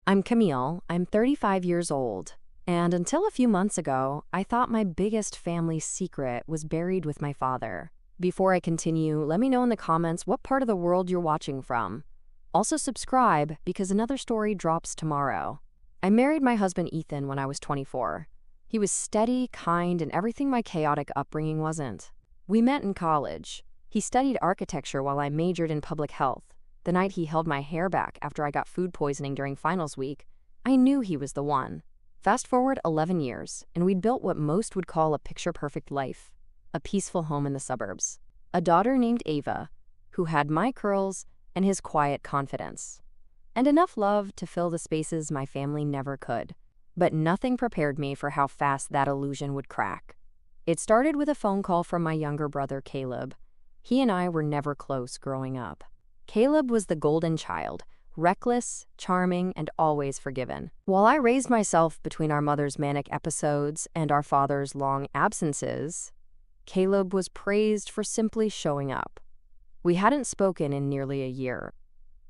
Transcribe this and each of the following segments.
I'm Camille. I'm 35 years old. And until a few months ago, I thought my biggest family secret was buried with my father. Before I continue, let me know in the comments what part of the world you're watching from. Also subscribe because another story drops tomorrow. I married my husband Ethan when I was 24. He was steady, kind, and everything my chaotic upbringing wasn't. We met in college. He studied architecture while I majored in public health. The night he held my hair back after I got food poisoning during finals week, I knew he was the one. Fast forward 11 years, and we'd built what most would call a picture-perfect life. A peaceful home in the suburbs. A daughter named Ava, who had my curls and his quiet confidence. And enough love to fill the spaces my family never could. But nothing prepared me for how fast that illusion would crack. It started with a phone call from my younger brother, Caleb. He and I were never close growing up. Caleb was the golden child, reckless, charming, and always forgiven. While I raised myself between our mother's manic episodes and our father's long absences, Caleb was praised for simply showing up. We hadn't spoken in nearly a year,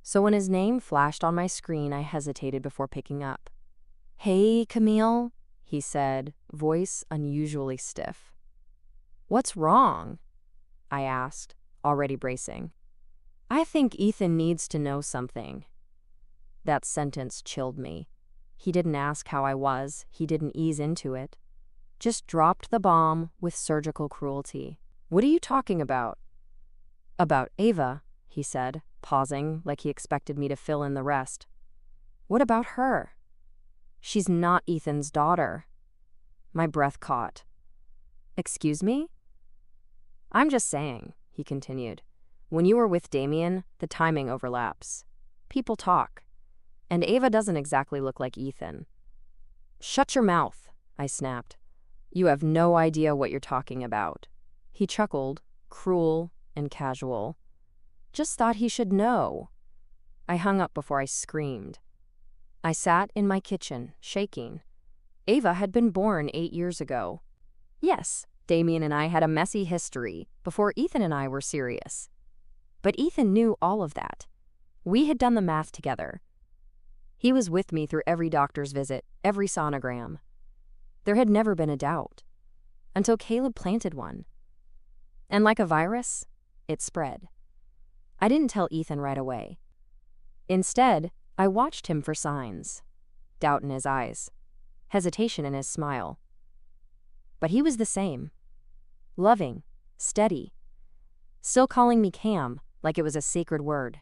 so when his name flashed on my screen, I hesitated before picking up. "Hey, Camille," he said, voice unusually stiff. "What's wrong?" I asked, already bracing. "I think Ethan needs to know something." That sentence chilled me. He didn't ask how I was, he didn't ease into it. Just dropped the bomb with surgical cruelty. "What are you talking about?" "About Ava," he said, pausing like he expected me to fill in the rest. "What about her?" "She's not Ethan's daughter." My breath caught. "Excuse me?" "I'm just saying," he continued. "When you were with Damien, the timing overlaps. People talk. And Ava doesn't exactly look like Ethan." "Shut your mouth," I snapped. "You have no idea what you're talking about." He chuckled, cruel and casual. "Just thought he should know." I hung up before I screamed. I sat in my kitchen, shaking. Ava had been born 8 years ago. Yes, Damien and I had a messy history before Ethan and I were serious. But Ethan knew all of that. We had done the math together. He was with me through every doctor's visit, every sonogram. There had never been a doubt, until Caleb planted one. And like a virus, it spread. I didn't tell Ethan right away. Instead, I watched him for signs. Doubt in his eyes, hesitation in his smile. But he was the same. Loving, steady, still calling me Cam like it was a sacred word.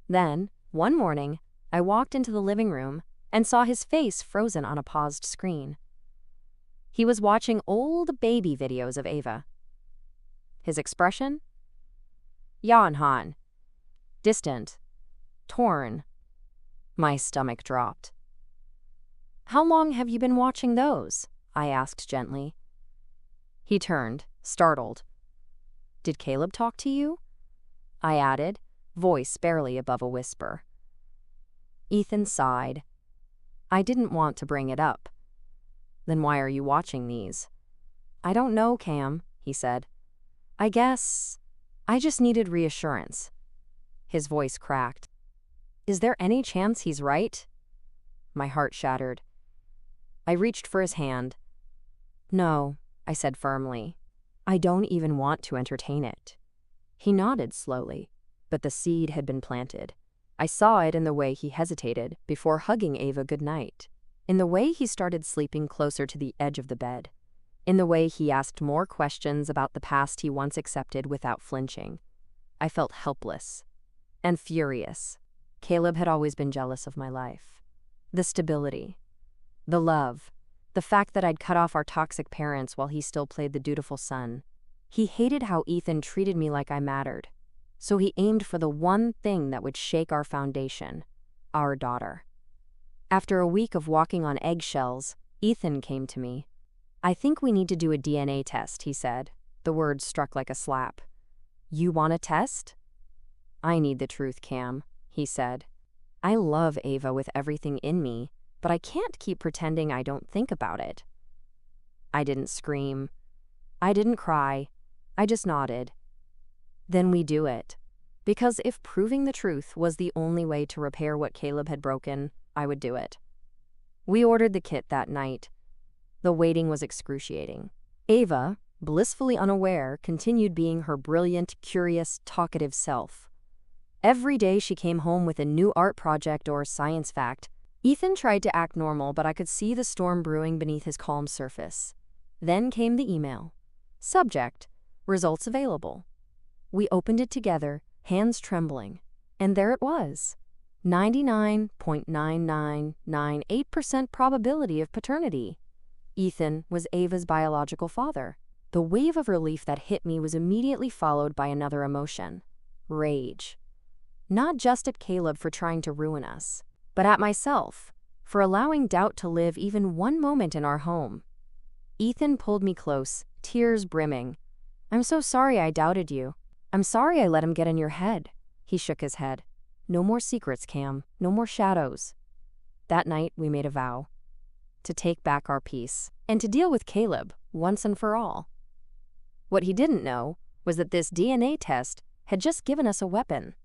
Then, one morning, I walked into the living room and saw his face frozen on a paused screen. He was watching old baby videos of Ava. His expression? Yan Han. Distant. Torn. My stomach dropped. "How long have you been watching those?" I asked gently. He turned, startled. "Did Caleb talk to you?" I added, voice barely above a whisper. Ethan sighed. "I didn't want to bring it up." "Then why are you watching these?" "I don't know, Cam," he said. I just needed reassurance." His voice cracked. "Is there any chance he's right?" My heart shattered. I reached for his hand. "No," I said firmly. "I don't even want to entertain it." He nodded slowly, but the seed had been planted. I saw it in the way he hesitated before hugging Ava goodnight, in the way he started sleeping closer to the edge of the bed, in the way he asked more questions about the past he once accepted without flinching. I felt helpless and furious. Caleb had always been jealous of my life. The stability, the love, the fact that I'd cut off our toxic parents while he still played the dutiful son. He hated how Ethan treated me like I mattered, so he aimed for the one thing that would shake our foundation, our daughter. After a week of walking on eggshells, Ethan came to me. "I think we need to do a DNA test," he said. The words struck like a slap. "You want a test?" "I need the truth, Cam," he said. "I love Ava with everything in me, but I can't keep pretending I don't think about it." I didn't scream. I didn't cry. I just nodded. "Then we do it." Because if proving the truth was the only way to repair what Caleb had broken, I would do it. We ordered the kit that night. The waiting was excruciating. Ava, blissfully unaware, continued being her brilliant, curious, talkative self. Every day she came home with a new art project or science fact. Ethan tried to act normal, but I could see the storm brewing beneath his calm surface. Then came the email. Subject: results available. We opened it together, hands trembling. And there it was. 99.9998% probability of paternity. Ethan was Ava's biological father. The wave of relief that hit me was immediately followed by another emotion: rage. Not just at Caleb for trying to ruin us, but at myself, for allowing doubt to live even one moment in our home. Ethan pulled me close, tears brimming. "I'm so sorry I doubted you. I'm sorry I let him get in your head." He shook his head. "No more secrets, Cam. No more shadows." That night, we made a vow to take back our peace and to deal with Caleb once and for all. What he didn't know was that this DNA test had just given us a weapon.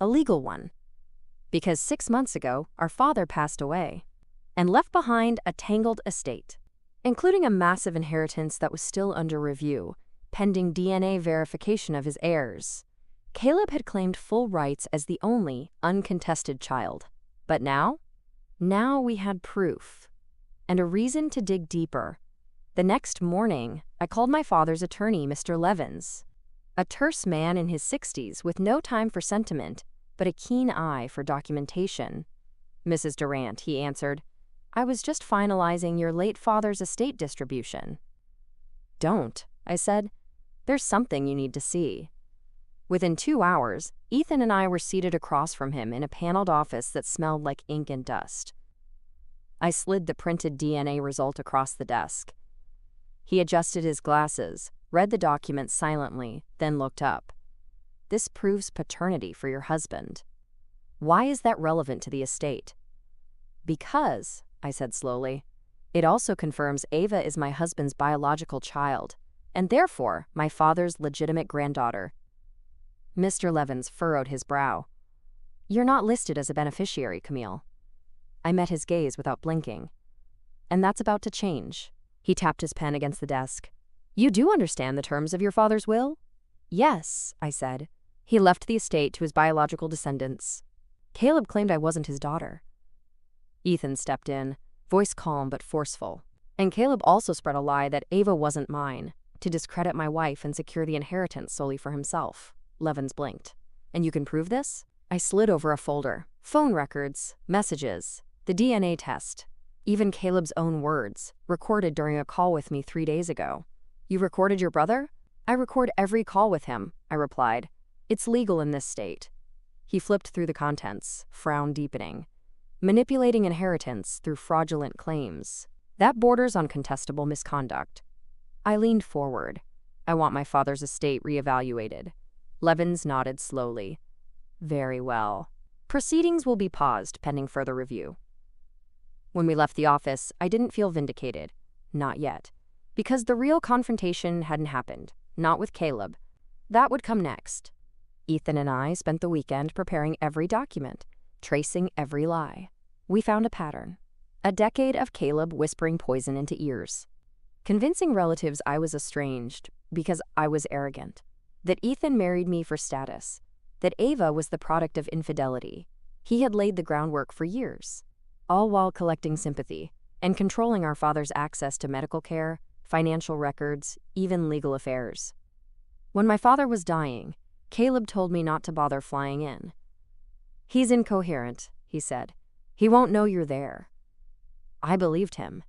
A legal one. Because 6 months ago, our father passed away and left behind a tangled estate, including a massive inheritance that was still under review, pending DNA verification of his heirs. Caleb had claimed full rights as the only uncontested child. But now we had proof and a reason to dig deeper. The next morning, I called my father's attorney, Mr. Levins, a terse man in his 60s with no time for sentiment, but a keen eye for documentation. "Mrs. Durant," he answered, "I was just finalizing your late father's estate distribution." "Don't," I said. "There's something you need to see." Within 2 hours, Ethan and I were seated across from him in a paneled office that smelled like ink and dust. I slid the printed DNA result across the desk. He adjusted his glasses, read the document silently, then looked up. "This proves paternity for your husband. Why is that relevant to the estate?" "Because," I said slowly, "it also confirms Ava is my husband's biological child, and therefore my father's legitimate granddaughter." Mr. Levins furrowed his brow. "You're not listed as a beneficiary, Camille." I met his gaze without blinking. "And that's about to change." He tapped his pen against the desk. "You do understand the terms of your father's will?" "Yes," I said. "He left the estate to his biological descendants. Caleb claimed I wasn't his daughter." Ethan stepped in, voice calm but forceful. "And Caleb also spread a lie that Ava wasn't mine, to discredit my wife and secure the inheritance solely for himself." Levins blinked. "And you can prove this?" I slid over a folder. Phone records, messages, the DNA test, even Caleb's own words, recorded during a call with me 3 days ago. "You recorded your brother?" "I record every call with him," I replied. "It's legal in this state." He flipped through the contents, frown deepening. "Manipulating inheritance through fraudulent claims. That borders on contestable misconduct." I leaned forward. "I want my father's estate reevaluated." Levins nodded slowly. "Very well. Proceedings will be paused pending further review." When we left the office, I didn't feel vindicated. Not yet. Because the real confrontation hadn't happened. Not with Caleb. That would come next. Ethan and I spent the weekend preparing every document, tracing every lie. We found a pattern. A decade of Caleb whispering poison into ears. Convincing relatives I was estranged because I was arrogant. That Ethan married me for status. That Ava was the product of infidelity. He had laid the groundwork for years. All while collecting sympathy and controlling our father's access to medical care, financial records, even legal affairs. When my father was dying, Caleb told me not to bother flying in. "He's incoherent," he said. "He won't know you're there." I believed him.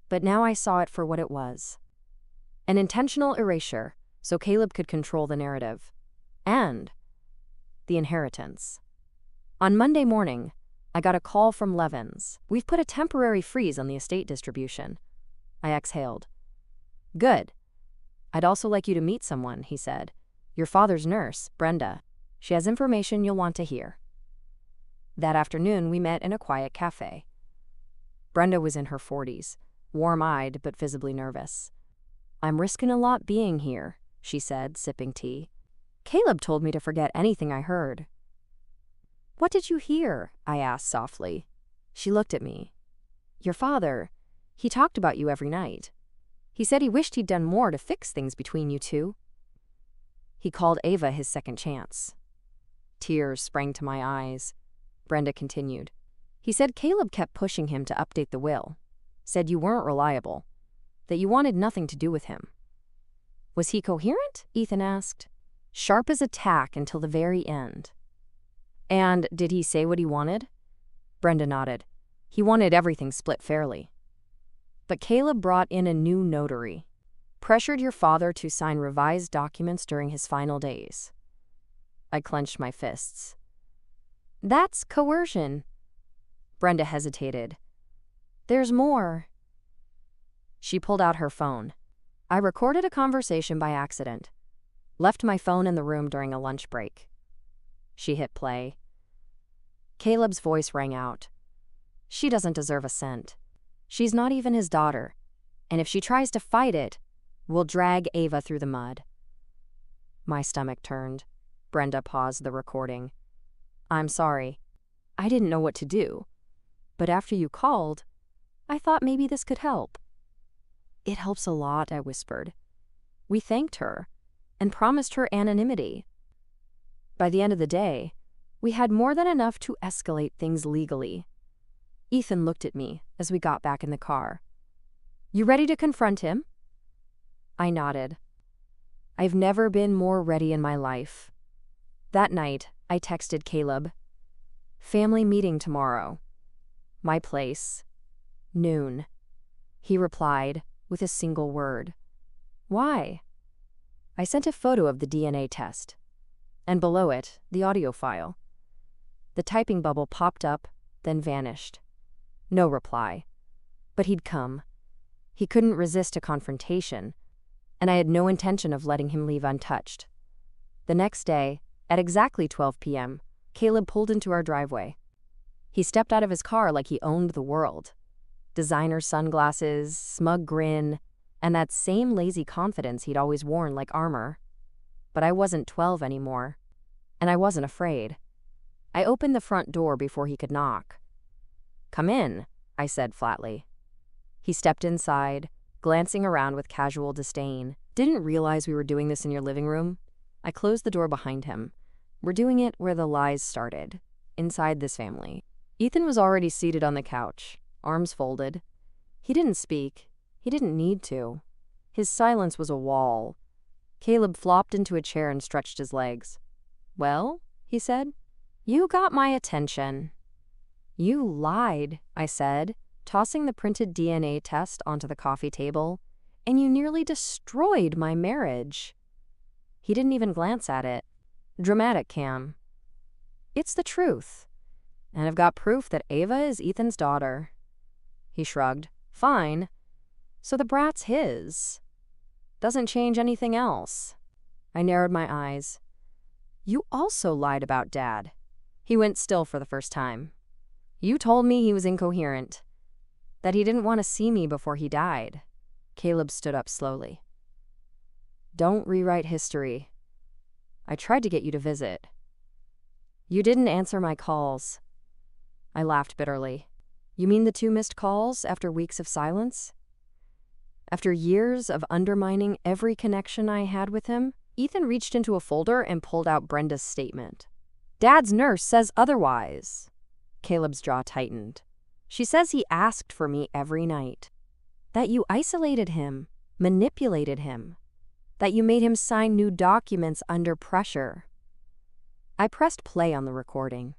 But now I saw it for what it was. An intentional erasure, so Caleb could control the narrative. And the inheritance. On Monday morning, I got a call from Levins. "We've put a temporary freeze on the estate distribution." I exhaled. "Good. I'd also like you to meet someone," he said. "Your father's nurse, Brenda. She has information you'll want to hear." That afternoon, we met in a quiet cafe. Brenda was in her 40s, warm-eyed but visibly nervous. "I'm risking a lot being here," she said, sipping tea. "Caleb told me to forget anything I heard." "What did you hear?" I asked softly. She looked at me. Your father, he talked about you every night. He said he wished he'd done more to fix things between you two. He called Ava his second chance. Tears sprang to my eyes. Brenda continued. He said Caleb kept pushing him to update the will. Said you weren't reliable. That you wanted nothing to do with him. Was he coherent? Ethan asked. Sharp as a tack until the very end. And did he say what he wanted? Brenda nodded. He wanted everything split fairly. But Caleb brought in a new notary. Pressured your father to sign revised documents during his final days. I clenched my fists. That's coercion. Brenda hesitated. There's more. She pulled out her phone. I recorded a conversation by accident. Left my phone in the room during a lunch break. She hit play. Caleb's voice rang out. She doesn't deserve a cent. She's not even his daughter. And if she tries to fight it, we'll drag Ava through the mud. My stomach turned. Brenda paused the recording. I'm sorry. I didn't know what to do. But after you called, I thought maybe this could help. It helps a lot, I whispered. We thanked her and promised her anonymity. By the end of the day, we had more than enough to escalate things legally. Ethan looked at me as we got back in the car. You ready to confront him? I nodded. I've never been more ready in my life. That night, I texted Caleb. Family meeting tomorrow. My place. Noon. He replied with a single word. Why? I sent a photo of the DNA test, and below it, the audio file. The typing bubble popped up, then vanished. No reply. But he'd come. He couldn't resist a confrontation, and I had no intention of letting him leave untouched. The next day, at exactly 12 p.m., Caleb pulled into our driveway. He stepped out of his car like he owned the world. Designer sunglasses, smug grin, and that same lazy confidence he'd always worn like armor. But I wasn't 12 anymore, and I wasn't afraid. I opened the front door before he could knock. Come in, I said flatly. He stepped inside, glancing around with casual disdain. Didn't realize we were doing this in your living room? I closed the door behind him. We're doing it where the lies started, inside this family. Ethan was already seated on the couch, arms folded. He didn't speak. He didn't need to. His silence was a wall. Caleb flopped into a chair and stretched his legs. Well, he said, you got my attention. You lied, I said, tossing the printed DNA test onto the coffee table, and you nearly destroyed my marriage. He didn't even glance at it. Dramatic, Cam. It's the truth. And I've got proof that Ava is Ethan's daughter. He shrugged. Fine. So the brat's his. Doesn't change anything else. I narrowed my eyes. You also lied about Dad. He went still for the first time. You told me he was incoherent. That he didn't want to see me before he died. Caleb stood up slowly. Don't rewrite history. I tried to get you to visit. You didn't answer my calls. I laughed bitterly. You mean the 2 missed calls after weeks of silence? After years of undermining every connection I had with him, Ethan reached into a folder and pulled out Brenda's statement. Dad's nurse says otherwise. Caleb's jaw tightened. She says he asked for me every night. That you isolated him, manipulated him. That you made him sign new documents under pressure. I pressed play on the recording.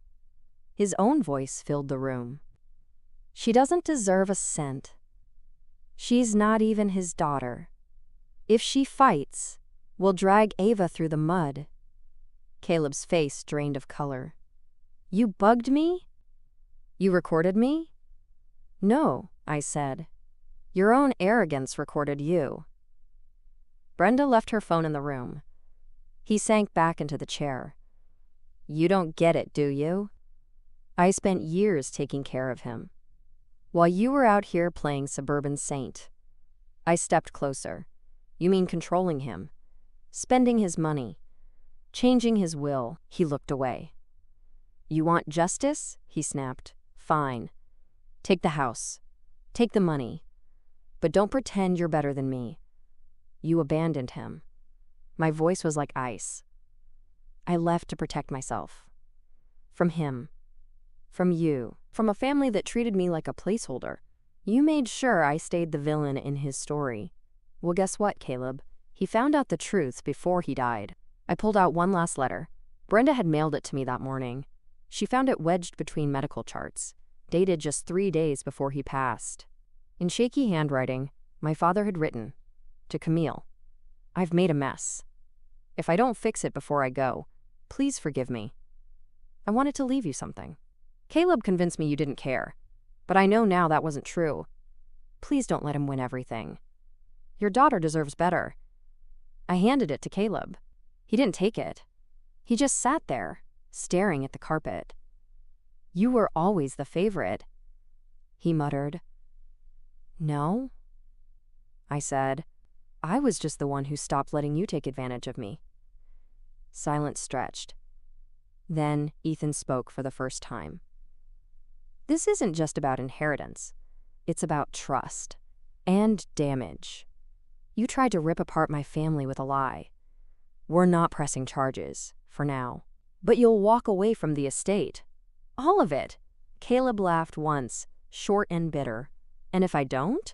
His own voice filled the room. She doesn't deserve a cent. She's not even his daughter. If she fights, we'll drag Ava through the mud. Caleb's face drained of color. You bugged me? You recorded me? No, I said. Your own arrogance recorded you. Brenda left her phone in the room. He sank back into the chair. You don't get it, do you? I spent years taking care of him. While you were out here playing suburban saint. I stepped closer. You mean controlling him, spending his money, changing his will. He looked away. You want justice? He snapped. Fine. Take the house. Take the money. But don't pretend you're better than me. You abandoned him. My voice was like ice. I left to protect myself. From him. From you. From a family that treated me like a placeholder. You made sure I stayed the villain in his story. Well, guess what, Caleb? He found out the truth before he died. I pulled out one last letter. Brenda had mailed it to me that morning. She found it wedged between medical charts, dated just 3 days before he passed. In shaky handwriting, my father had written, "To Camille, I've made a mess. If I don't fix it before I go, please forgive me. I wanted to leave you something. Caleb convinced me you didn't care, but I know now that wasn't true. Please don't let him win everything. Your daughter deserves better." I handed it to Caleb. He didn't take it. He just sat there, staring at the carpet. "You were always the favorite," he muttered. "No," I said. "I was just the one who stopped letting you take advantage of me." Silence stretched. Then Ethan spoke for the first time. "This isn't just about inheritance. It's about trust and damage. You tried to rip apart my family with a lie. We're not pressing charges, for now. But you'll walk away from the estate. All of it." Caleb laughed once, short and bitter. "And if I don't?"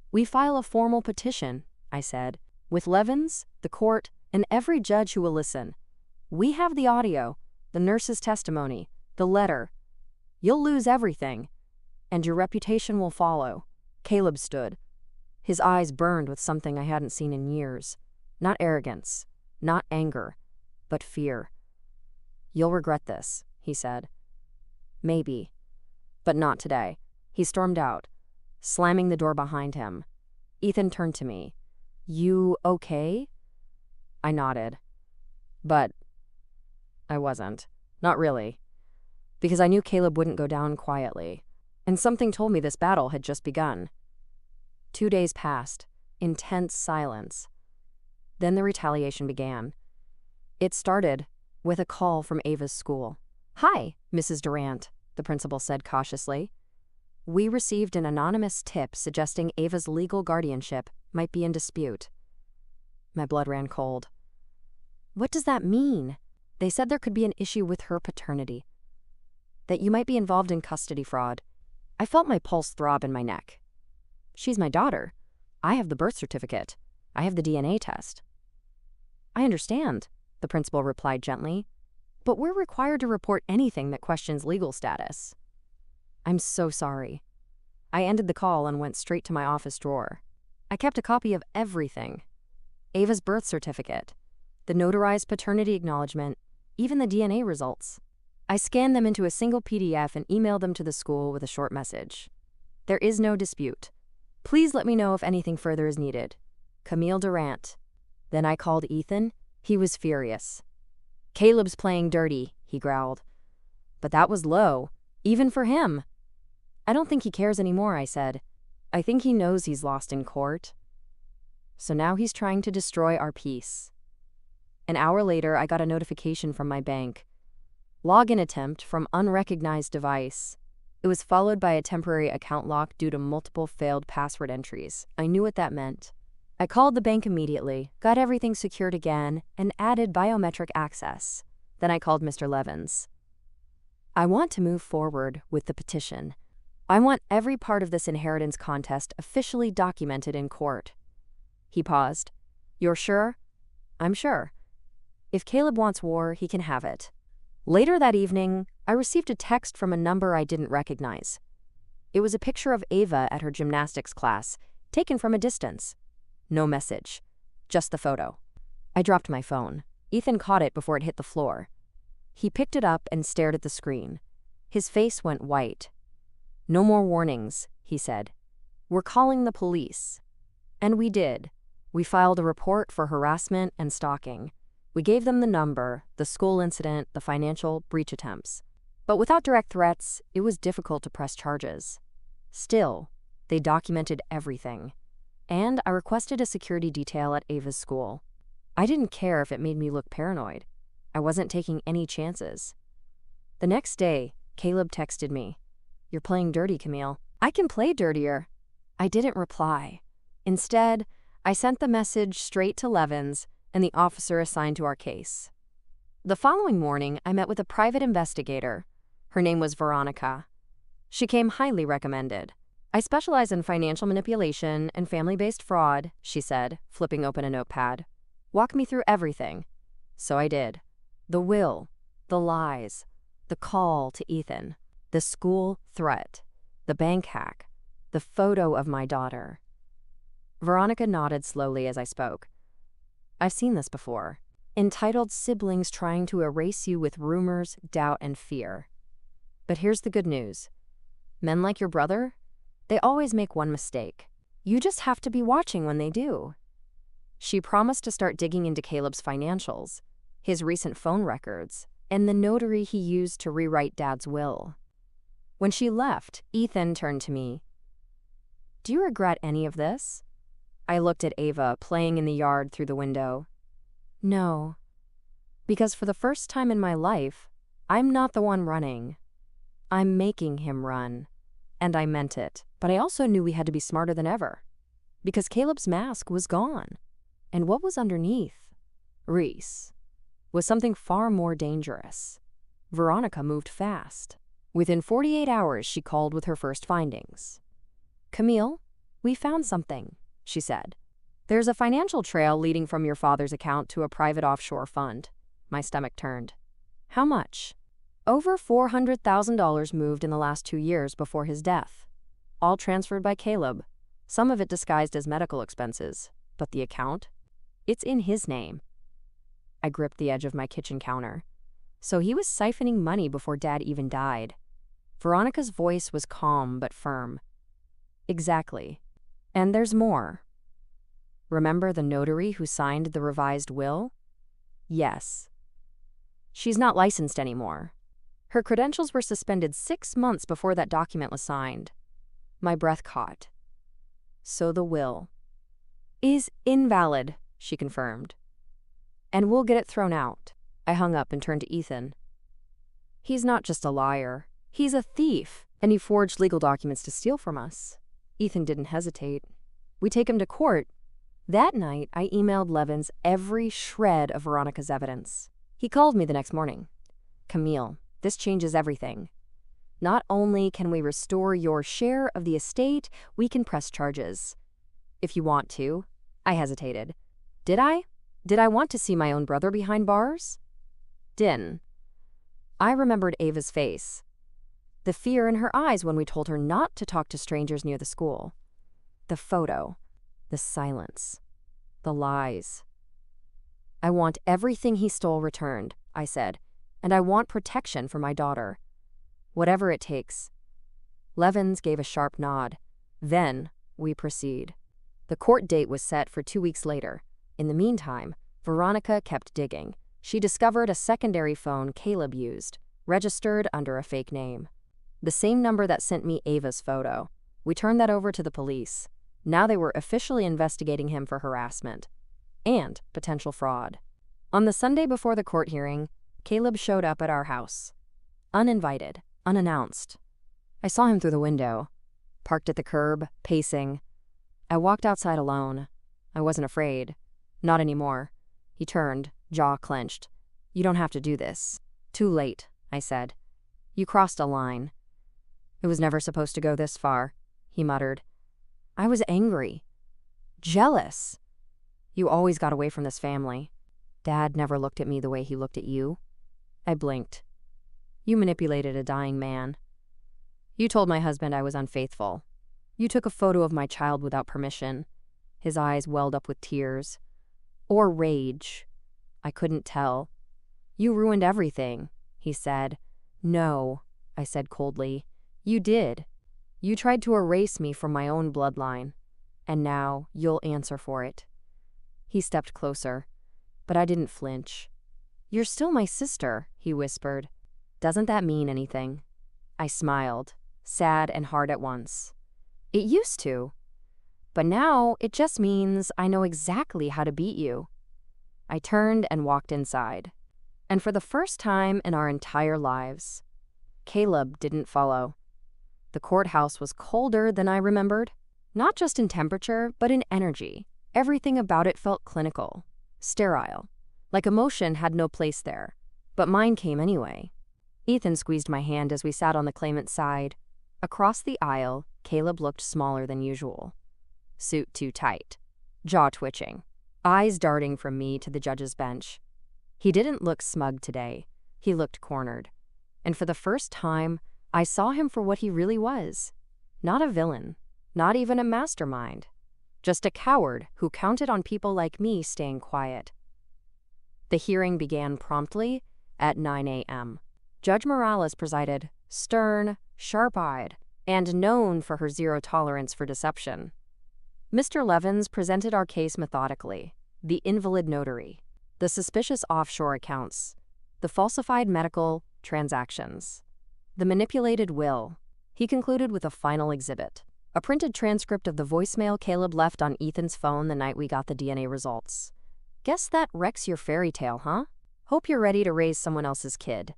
"We file a formal petition," I said, "with Levins, the court, and every judge who will listen. We have the audio, the nurse's testimony, the letter. You'll lose everything, and your reputation will follow." Caleb stood. His eyes burned with something I hadn't seen in years. Not arrogance, not anger, but fear. "You'll regret this," he said. "Maybe, but not today." He stormed out, slamming the door behind him. Ethan turned to me. "You okay?" I nodded. But I wasn't. Not really. Because I knew Caleb wouldn't go down quietly. And something told me this battle had just begun. 2 days passed, intense silence. Then the retaliation began. It started with a call from Ava's school. "Hi, Mrs. Durant," the principal said cautiously. "We received an anonymous tip suggesting Ava's legal guardianship might be in dispute." My blood ran cold. "What does that mean?" "They said there could be an issue with her paternity. That you might be involved in custody fraud." I felt my pulse throb in my neck. "She's my daughter. I have the birth certificate. I have the DNA test." "I understand," the principal replied gently, "but we're required to report anything that questions legal status." "I'm so sorry." I ended the call and went straight to my office drawer. I kept a copy of everything. Ava's birth certificate, the notarized paternity acknowledgement, even the DNA results. I scanned them into a single PDF and emailed them to the school with a short message. "There is no dispute. Please let me know if anything further is needed. Camille Durant." Then I called Ethan. He was furious. "Caleb's playing dirty," he growled. But that was low, even for him. "I don't think he cares anymore," I said. "I think he knows he's lost in court. So now he's trying to destroy our peace." An hour later, I got a notification from my bank. Login attempt from unrecognized device. It was followed by a temporary account lock due to multiple failed password entries. I knew what that meant. I called the bank immediately, got everything secured again, and added biometric access. Then I called Mr. Levins. "I want to move forward with the petition. I want every part of this inheritance contest officially documented in court." He paused. "You're sure?" "I'm sure. If Caleb wants war, he can have it." Later that evening, I received a text from a number I didn't recognize. It was a picture of Ava at her gymnastics class, taken from a distance. No message, just the photo. I dropped my phone. Ethan caught it before it hit the floor. He picked it up and stared at the screen. His face went white. "No more warnings," he said. "We're calling the police." And we did. We filed a report for harassment and stalking. We gave them the number, the school incident, the financial breach attempts. But without direct threats, it was difficult to press charges. Still, they documented everything. And I requested a security detail at Ava's school. I didn't care if it made me look paranoid. I wasn't taking any chances. The next day, Caleb texted me. "You're playing dirty, Camille." "I can play dirtier." I didn't reply. Instead, I sent the message straight to Levins and the officer assigned to our case. The following morning, I met with a private investigator. Her name was Veronica. She came highly recommended. "I specialize in financial manipulation and family-based fraud," she said, flipping open a notepad. "Walk me through everything." So I did. The will, the lies, the call to Ethan, the school threat, the bank hack, the photo of my daughter. Veronica nodded slowly as I spoke. "I've seen this before. Entitled siblings trying to erase you with rumors, doubt, and fear. But here's the good news. Men like your brother, they always make one mistake. You just have to be watching when they do." She promised to start digging into Caleb's financials, his recent phone records, and the notary he used to rewrite Dad's will. When she left, Ethan turned to me. "Do you regret any of this?" I looked at Ava playing in the yard through the window. "No. Because for the first time in my life, I'm not the one running. I'm making him run." And I meant it, but I also knew we had to be smarter than ever. Because Caleb's mask was gone. And what was underneath? Reese. Was something far more dangerous. Veronica moved fast. Within 48 hours, she called with her first findings. "Camille, we found something," she said. "There's a financial trail leading from your father's account to a private offshore fund." My stomach turned. "How much?" "Over $400,000 moved in the last 2 years before his death. All transferred by Caleb, some of it disguised as medical expenses. But the account? It's in his name." I gripped the edge of my kitchen counter. So he was siphoning money before Dad even died. Veronica's voice was calm but firm. "Exactly. And there's more. Remember the notary who signed the revised will? Yes. She's not licensed anymore. Her credentials were suspended 6 months before that document was signed." My breath caught. "So the will is invalid," she confirmed. "And we'll get it thrown out." I hung up and turned to Ethan. "He's not just a liar. He's a thief, and he forged legal documents to steal from us." Ethan didn't hesitate. "We take him to court." That night, I emailed Levins every shred of Veronica's evidence. He called me the next morning. "Camille, this changes everything. Not only can we restore your share of the estate, we can press charges. If you want to." I hesitated. Did I? Did I want to see my own brother behind bars? Didn't. I remembered Ava's face. The fear in her eyes when we told her not to talk to strangers near the school. The photo. The silence. The lies. "I want everything he stole returned," I said, "and I want protection for my daughter. Whatever it takes." Levins gave a sharp nod. "Then we proceed." The court date was set for 2 weeks later. In the meantime, Veronica kept digging. She discovered a secondary phone Caleb used, registered under a fake name. The same number that sent me Ava's photo. We turned that over to the police. Now they were officially investigating him for harassment and potential fraud. On the Sunday before the court hearing, Caleb showed up at our house. Uninvited, unannounced. I saw him through the window, parked at the curb, pacing. I walked outside alone. I wasn't afraid. Not anymore. He turned, jaw clenched. "You don't have to do this." "Too late," I said. "You crossed a line." "It was never supposed to go this far," he muttered. I was angry. Jealous. "You always got away from this family. Dad never looked at me the way he looked at you." I blinked. "You manipulated a dying man. You told my husband I was unfaithful. You took a photo of my child without permission." His eyes welled up with tears. Or rage. I couldn't tell. "You ruined everything," he said. "No," I said coldly. "You did. You tried to erase me from my own bloodline. And now you'll answer for it." He stepped closer, but I didn't flinch. "You're still my sister," he whispered. "Doesn't that mean anything?" I smiled, sad and hard at once. "It used to. But now it just means I know exactly how to beat you." I turned and walked inside. And for the first time in our entire lives, Caleb didn't follow. The courthouse was colder than I remembered. Not just in temperature, but in energy. Everything about it felt clinical, sterile, like emotion had no place there. But mine came anyway. Ethan squeezed my hand as we sat on the claimant's side. Across the aisle, Caleb looked smaller than usual. Suit too tight, jaw twitching, eyes darting from me to the judge's bench. He didn't look smug today. He looked cornered. And for the first time, I saw him for what he really was. Not a villain, not even a mastermind. Just a coward who counted on people like me staying quiet. The hearing began promptly at 9 a.m. Judge Morales presided, stern, sharp-eyed, and known for her zero tolerance for deception. Mr. Levins presented our case methodically: the invalid notary, the suspicious offshore accounts, the falsified medical transactions, the manipulated will. He concluded with a final exhibit: a printed transcript of the voicemail Caleb left on Ethan's phone the night we got the DNA results. Guess that wrecks your fairy tale, huh? Hope you're ready to raise someone else's kid.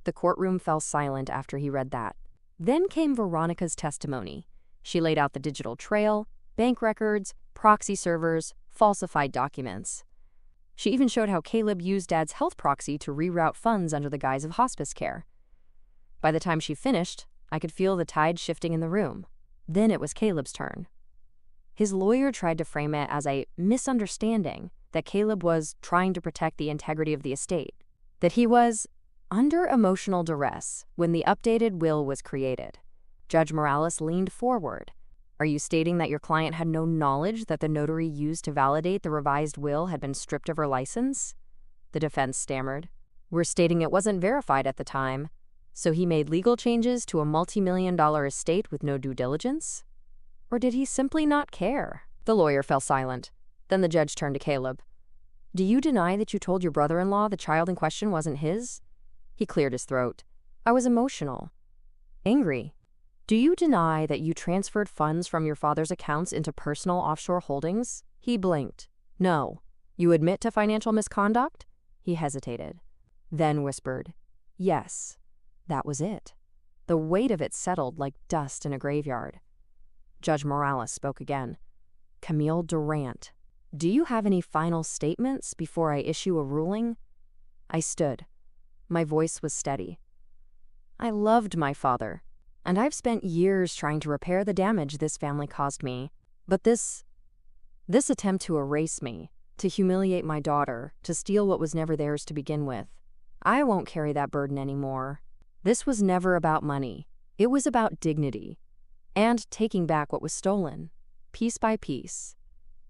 The courtroom fell silent after he read that. Then came Veronica's testimony. She laid out the digital trail, bank records, proxy servers, falsified documents. She even showed how Caleb used Dad's health proxy to reroute funds under the guise of hospice care. By the time she finished, I could feel the tide shifting in the room. Then it was Caleb's turn. His lawyer tried to frame it as a misunderstanding, that Caleb was trying to protect the integrity of the estate, that he was under emotional duress when the updated will was created. Judge Morales leaned forward. Are you stating that your client had no knowledge that the notary used to validate the revised will had been stripped of her license? The defense stammered. We're stating it wasn't verified at the time, so he made legal changes to a multi-million-dollar estate with no due diligence? Or did he simply not care? The lawyer fell silent. Then the judge turned to Caleb. Do you deny that you told your brother-in-law the child in question wasn't his? He cleared his throat. I was emotional. Angry. Do you deny that you transferred funds from your father's accounts into personal offshore holdings? He blinked. No. You admit to financial misconduct? He hesitated. Then whispered, yes. That was it. The weight of it settled like dust in a graveyard. Judge Morales spoke again. Camille Durant, do you have any final statements before I issue a ruling? I stood. My voice was steady. I loved my father, and I've spent years trying to repair the damage this family caused me. But this attempt to erase me, to humiliate my daughter, to steal what was never theirs to begin with, I won't carry that burden anymore. This was never about money. It was about dignity, and taking back what was stolen, piece by piece.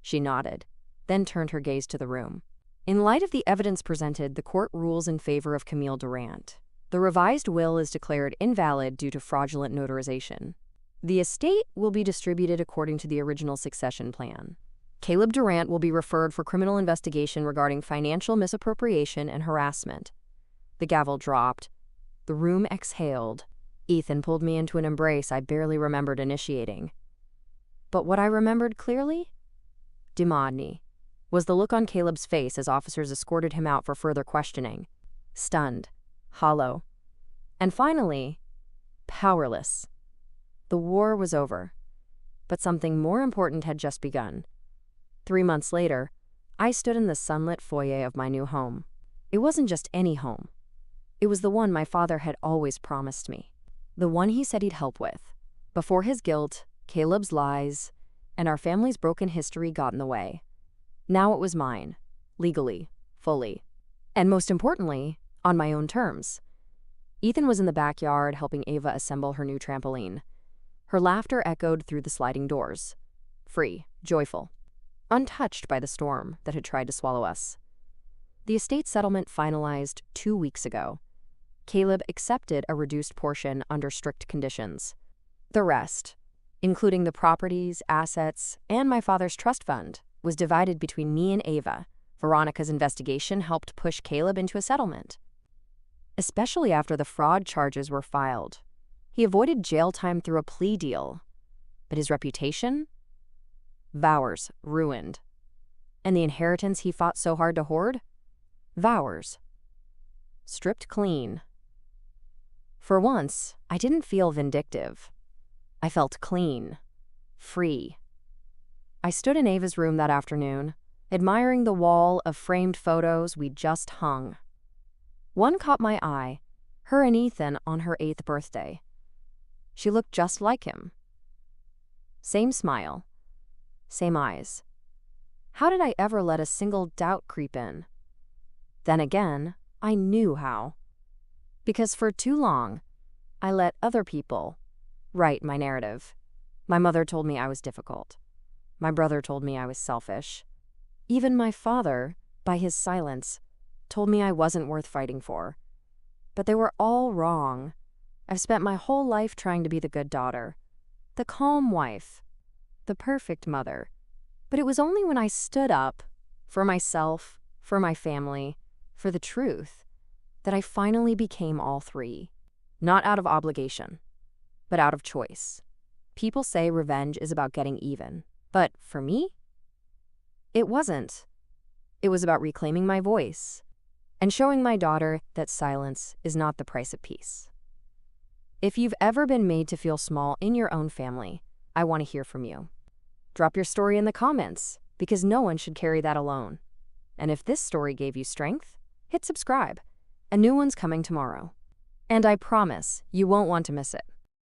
She nodded, then turned her gaze to the room. In light of the evidence presented, the court rules in favor of Camille Durant. The revised will is declared invalid due to fraudulent notarization. The estate will be distributed according to the original succession plan. Caleb Durant will be referred for criminal investigation regarding financial misappropriation and harassment. The gavel dropped. The room exhaled. Ethan pulled me into an embrace I barely remembered initiating. But what I remembered clearly? Demodni was the look on Caleb's face as officers escorted him out for further questioning. Stunned, hollow, and finally, powerless. The war was over, but something more important had just begun. 3 months later, I stood in the sunlit foyer of my new home. It wasn't just any home. It was the one my father had always promised me. The one he said he'd help with. Before his guilt, Caleb's lies, and our family's broken history got in the way. Now it was mine, legally, fully, and most importantly, on my own terms. Ethan was in the backyard helping Ava assemble her new trampoline. Her laughter echoed through the sliding doors. Free, joyful, untouched by the storm that had tried to swallow us. The estate settlement finalized 2 weeks ago. Caleb accepted a reduced portion under strict conditions. The rest, including the properties, assets, and my father's trust fund, was divided between me and Ava. Veronica's investigation helped push Caleb into a settlement, especially after the fraud charges were filed. He avoided jail time through a plea deal, but his reputation? Vows ruined. And the inheritance he fought so hard to hoard? Vows stripped clean. For once, I didn't feel vindictive. I felt clean, free. I stood in Ava's room that afternoon, admiring the wall of framed photos we just hung. One caught my eye, her and Ethan on her 8th birthday. She looked just like him. Same smile, same eyes. How did I ever let a single doubt creep in? Then again, I knew how. Because for too long, I let other people write my narrative. My mother told me I was difficult. My brother told me I was selfish. Even my father, by his silence, told me I wasn't worth fighting for. But they were all wrong. I've spent my whole life trying to be the good daughter, the calm wife, the perfect mother. But it was only when I stood up for myself, for my family, for the truth, that I finally became all three. Not out of obligation, but out of choice. People say revenge is about getting even, but for me, it wasn't. It was about reclaiming my voice and showing my daughter that silence is not the price of peace. If you've ever been made to feel small in your own family, I want to hear from you. Drop your story in the comments, because no one should carry that alone. And if this story gave you strength, hit subscribe. A new one's coming tomorrow. And I promise you won't want to miss it.